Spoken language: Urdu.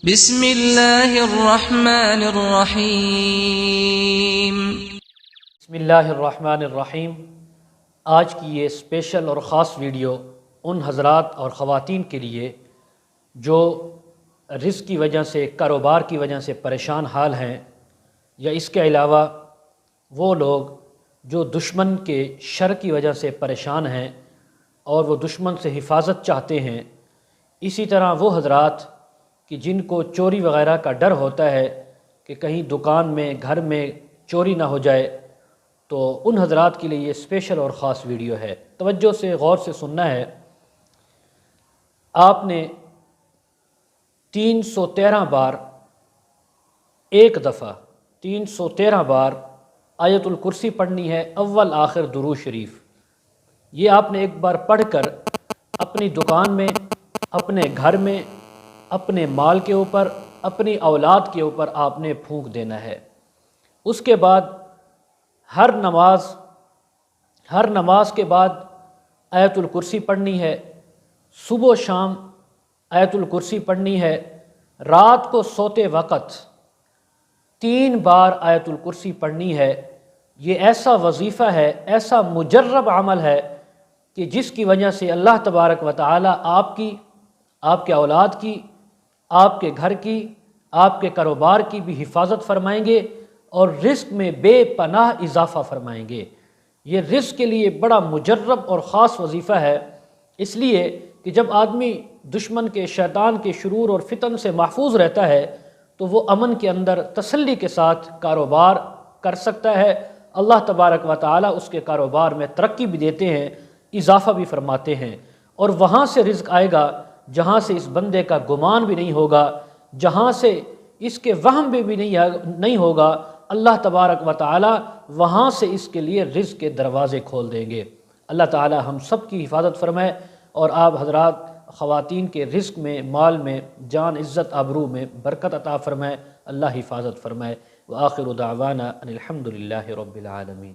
بسم اللہ الرحمن الرحیم۔ بسم اللہ الرحمن الرحیم۔ آج کی یہ اسپیشل اور خاص ویڈیو ان حضرات اور خواتین کے لیے جو رزق کی وجہ سے، کاروبار کی وجہ سے پریشان حال ہیں، یا اس کے علاوہ وہ لوگ جو دشمن کے شر کی وجہ سے پریشان ہیں اور وہ دشمن سے حفاظت چاہتے ہیں، اسی طرح وہ حضرات کہ جن کو چوری وغیرہ کا ڈر ہوتا ہے کہ کہیں دکان میں، گھر میں چوری نہ ہو جائے، تو ان حضرات کے لیے یہ اسپیشل اور خاص ویڈیو ہے۔ توجہ سے، غور سے سننا ہے۔ آپ نے 313 بار، ایک دفعہ 313 بار آیت الکرسی پڑھنی ہے، اول آخر درود شریف۔ یہ آپ نے ایک بار پڑھ کر اپنی دکان میں، اپنے گھر میں، اپنے مال کے اوپر، اپنی اولاد کے اوپر آپ نے پھونک دینا ہے۔ اس کے بعد ہر نماز کے بعد آیت الکرسی پڑھنی ہے، صبح و شام آیت الکرسی پڑھنی ہے، رات کو سوتے وقت 3 بار آیت الکرسی پڑھنی ہے۔ یہ ایسا وظیفہ ہے، ایسا مجرب عمل ہے کہ جس کی وجہ سے اللہ تبارک و تعالی آپ کی، آپ کے اولاد کی، آپ کے گھر کی، آپ کے کاروبار کی بھی حفاظت فرمائیں گے اور رزق میں بے پناہ اضافہ فرمائیں گے۔ یہ رزق کے لیے بڑا مجرب اور خاص وظیفہ ہے، اس لیے کہ جب آدمی دشمن کے، شیطان کے شرور اور فتن سے محفوظ رہتا ہے تو وہ امن کے اندر تسلی کے ساتھ کاروبار کر سکتا ہے۔ اللہ تبارک و تعالی اس کے کاروبار میں ترقی بھی دیتے ہیں، اضافہ بھی فرماتے ہیں، اور وہاں سے رزق آئے گا جہاں سے اس بندے کا گمان بھی نہیں ہوگا، جہاں سے اس کے وہم بھی نہیں ہوگا۔ اللہ تبارک و تعالی وہاں سے اس کے لیے رزق کے دروازے کھول دیں گے۔ اللہ تعالی ہم سب کی حفاظت فرمائے اور آپ حضرات خواتین کے رزق میں، مال میں، جان، عزت، آبرو میں برکت عطا فرمائے، اللہ حفاظت فرمائے۔ وآخر دعوانا ان الحمد للہ رب العالمین۔